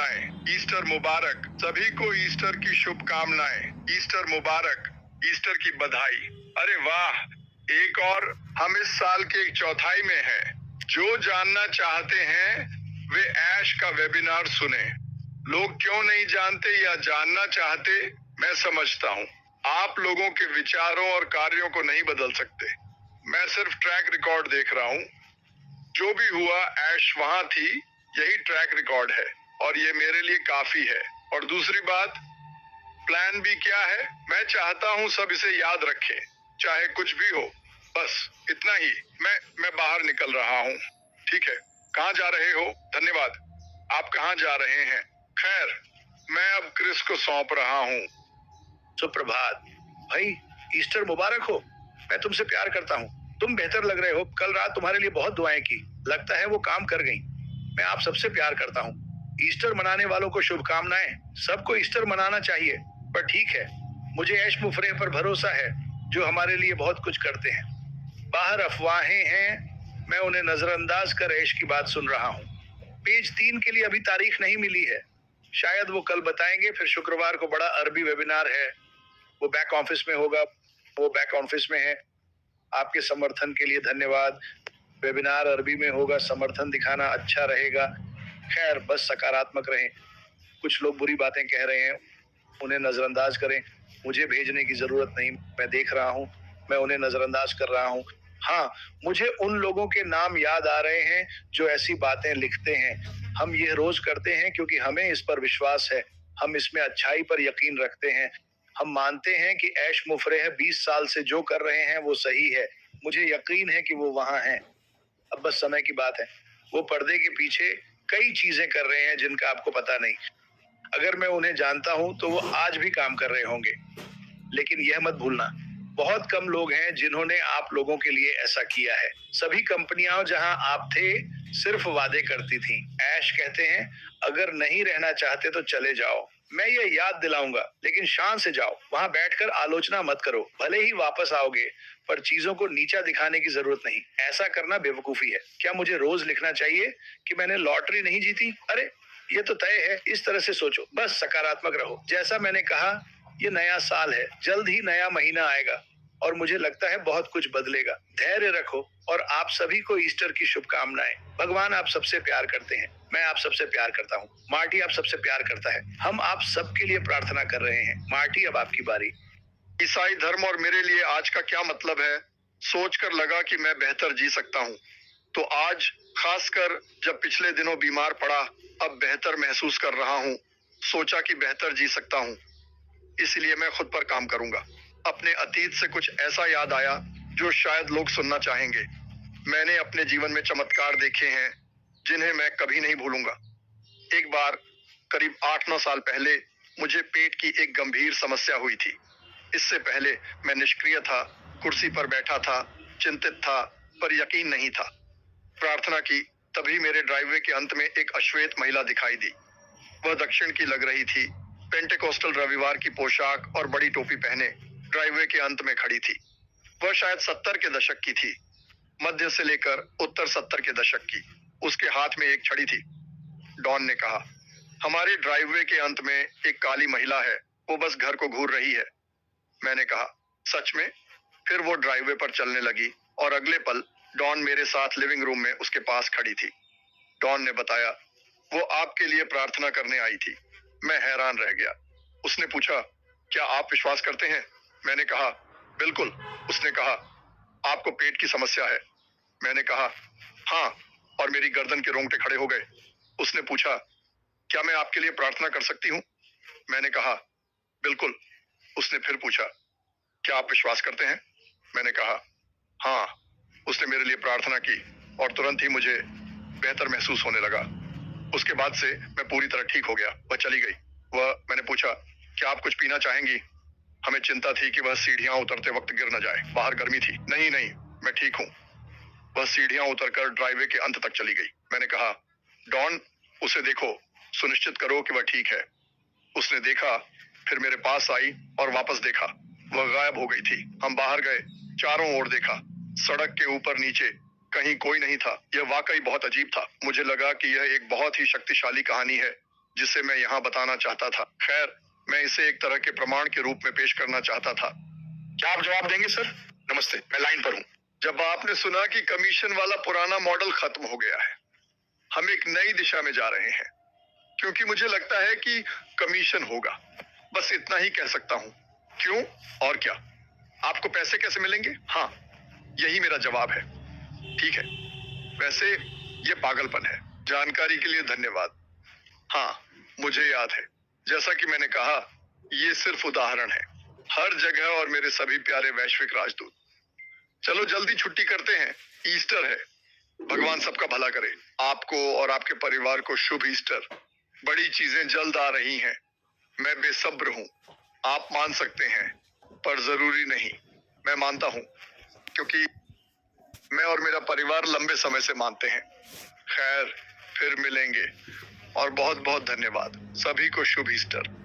शुभकामनाएं। ईस्टर मुबारक। सभी को ईस्टर की शुभकामनाएं। ईस्टर मुबारक। ईस्टर की बधाई। अरे वाह, एक और। हम इस साल के एक चौथाई में हैं। जो जानना चाहते हैं वे ऐश का वेबिनार सुने। लोग क्यों नहीं जानते या जानना चाहते, मैं समझता हूँ। आप लोगों के विचारों और कार्यों को नहीं बदल सकते। मैं सिर्फ ट्रैक रिकॉर्ड देख रहा हूँ। जो भी हुआ, ऐश वहां थी, यही ट्रैक रिकॉर्ड है और ये मेरे लिए काफी है। और दूसरी बात, प्लान भी क्या है? मैं चाहता हूँ सब इसे याद रखें, चाहे कुछ भी हो। बस इतना ही। मैं बाहर निकल रहा हूँ। ठीक है, कहाँ जा रहे हो? धन्यवाद। आप कहाँ जा रहे हैं? खैर, मैं अब क्रिस को सौंप रहा हूँ। सुप्रभात भाई, ईस्टर मुबारक हो। मैं तुमसे प्यार करता हूँ। तुम बेहतर लग रहे हो। कल रात तुम्हारे लिए बहुत दुआएं की, लगता है वो काम कर गई। मैं आप सबसे प्यार करता हूँ। ईस्टर मनाने वालों को शुभकामनाएं। सबको ईस्टर मनाना चाहिए, पर ठीक है, मुझे ऐश मुफरेह पर भरोसा है जो हमारे लिए बहुत कुछ करते हैं। बाहर अफवाहें हैं, मैं उन्हें नजरअंदाज कर ऐश की बात सुन रहा हूँ। पेज 3 के लिए अभी तारीख नहीं मिली है, शायद वो कल बताएंगे। फिर शुक्रवार को बड़ा अरबी वेबिनार है, वो बैक ऑफिस में होगा। वो बैक ऑफिस में है। आपके समर्थन के लिए धन्यवाद। वेबिनार अरबी में होगा, समर्थन दिखाना अच्छा रहेगा। खैर, बस सकारात्मक रहें। कुछ लोग बुरी बातें कह रहे हैं, उन्हें नजरअंदाज करें। मुझे भेजने की जरूरत नहीं, मैं देख रहा हूँ। मैं उन्हें नजरअंदाज कर रहा हूँ। हाँ, मुझे उन लोगों के नाम याद आ रहे हैं जो ऐसी बातें लिखते हैं। हम ये रोज करते हैं क्योंकि हमें इस पर विश्वास है। हम इसमें अच्छाई पर यकीन रखते हैं। हम मानते हैं कि ऐश मुफरेह 20 साल से जो कर रहे हैं वो सही है। मुझे यकीन है कि वो वहां हैं। अब बस समय की बात है। वो पर्दे के पीछे कई चीजें कर रहे हैं जिनका आपको पता नहीं। अगर मैं उन्हें जानता हूं तो वो आज भी काम कर रहे होंगे। लेकिन यह मत भूलना, बहुत कम लोग हैं जिन्होंने आप लोगों के लिए ऐसा किया है। सभी कंपनियां जहां आप थे सिर्फ वादे करती थीं। ऐश कहते हैं, अगर नहीं रहना चाहते तो चले जाओ। मैं ये याद दिलाऊंगा, लेकिन शान से जाओ। वहां बैठकर आलोचना मत करो। भले ही वापस आओगे, पर चीजों को नीचा दिखाने की जरूरत नहीं। ऐसा करना बेवकूफी है। क्या मुझे रोज लिखना चाहिए कि मैंने लॉटरी नहीं जीती? अरे, ये तो तय है। इस तरह से सोचो। बस सकारात्मक रहो। जैसा मैंने कहा, ये नया साल है, जल्द ही नया महीना आएगा और मुझे लगता है बहुत कुछ बदलेगा। धैर्य रखो और आप सभी को ईस्टर की शुभकामनाएं। भगवान आप सबसे प्यार करते हैं। मैं आप सबसे प्यार करता हूँ। मार्टी आप सबसे प्यार करता है। हम आप सबके लिए प्रार्थना कर रहे हैं। मार्टी, अब आपकी बारी। ईसाई धर्म और मेरे लिए आज का क्या मतलब है? सोचकर लगा कि मैं बेहतर जी सकता हूँ। तो आज, खासकर जब पिछले दिनों बीमार पड़ा, अब बेहतर महसूस कर रहा हूँ। सोचा कि बेहतर जी सकता हूँ, इसलिए मैं खुद पर काम करूंगा। अपने अतीत से कुछ ऐसा याद आया जो शायद लोग सुनना चाहेंगे। मैंने अपने जीवन में चमत्कार देखे हैं जिन्हें मैं कभी नहीं भूलूंगा। एक बार करीब 8-9 साल पहले मुझे पेट की एक गंभीर समस्या हुई थी। इससे पहले मैं निष्क्रिय था, कुर्सी पर बैठा था, चिंतित था, पर यकीन नहीं था। प्रार्थना की, तभी मेरे ड्राइववे के अंत में एक अश्वेत महिला दिखाई दी। वह दक्षिण की लग रही थी। पेंटेकोस्टल रविवार की पोशाक और बड़ी टोपी पहने ड्राइववे के अंत में खड़ी थी। वह शायद 70 के दशक की थी, मध्य से लेकर उत्तर 70 के दशक की। उसके हाथ में एक छड़ी थी। डॉन ने कहा, हमारे ड्राइववे के अंत में एक काली महिला है, वो बस घर को घूर रही है। मैंने कहा, सच में? फिर वो ड्राइववे पर चलने लगी और अगले पल डॉन मेरे साथ लिविंग रूम में उसके पास खड़ी थी। डॉन ने बताया, वो आपके लिए प्रार्थना करने आई थी। मैं हैरान रह गया। उसने पूछा, क्या आप विश्वास करते हैं? मैंने कहा, बिल्कुल। उसने कहा, आपको पेट की समस्या है? मैंने कहा, हाँ, और मेरी गर्दन के रोंगटे खड़े हो गए। उसने पूछा, क्या मैं आपके लिए प्रार्थना कर सकती हूँ? मैंने कहा, बिल्कुल। उसने फिर पूछा, क्या आप विश्वास करते हैं? मैंने कहा, हाँ। उसने मेरे लिए प्रार्थना की और तुरंत ही मुझे बेहतर महसूस होने लगा। उसके बाद से मैं पूरी तरह ठीक हो गया। वह चली गई। मैंने पूछा, क्या आप कुछ पीना चाहेंगी? हमें चिंता थी कि वह सीढ़ियां उतरते वक्त गिर न जाए। बाहर गर्मी थी। नहीं, मैं ठीक हूँ। वह सीढ़ियां उतरकर ड्राइववे के अंत तक चली गई। मैंने कहा, डॉन, उसे देखो, सुनिश्चित करो कि वह ठीक है। उसने देखा, फिर मेरे पास आई और वापस देखा। वह गायब हो गई थी। हम बाहर गए, चारों ओर देखा। सड़क के ऊपर नीचे कहीं कोई नहीं था। यह वाकई बहुत अजीब था। मुझे लगा कि यह एक बहुत ही शक्तिशाली कहानी है जिसे मैं यहाँ बताना चाहता था। खैर, मैं इसे एक तरह के प्रमाण के रूप में पेश करना चाहता था। क्या आप जवाब देंगे सर? नमस्ते, मैं लाइन पर हूँ। जब आपने सुना कि कमीशन वाला पुराना मॉडल खत्म हो गया है, हम एक नई दिशा में जा रहे हैं, क्योंकि मुझे लगता है कि कमीशन होगा। बस इतना ही कह सकता हूँ। क्यों और क्या? आपको पैसे कैसे मिलेंगे? हाँ, यही मेरा जवाब है। ठीक है, वैसे ये पागलपन है। जानकारी के लिए धन्यवाद। हाँ, मुझे याद है। जैसा कि मैंने कहा, ये सिर्फ उदाहरण है। हर जगह और मेरे सभी प्यारे वैश्विक राजदूत, चलो जल्दी छुट्टी करते हैं। ईस्टर है। भगवान सबका भला करे। आपको और आपके परिवार को शुभ ईस्टर। बड़ी चीजें जल्द आ रही हैं। मैं बेसब्र हूँ। आप मान सकते हैं, पर जरूरी नहीं। मैं मानता हूँ, क्योंकि मैं और मेरा परिवार लंबे समय से मानते हैं। खैर, फिर मिलेंगे और बहुत बहुत धन्यवाद। सभी को शुभ ईस्टर।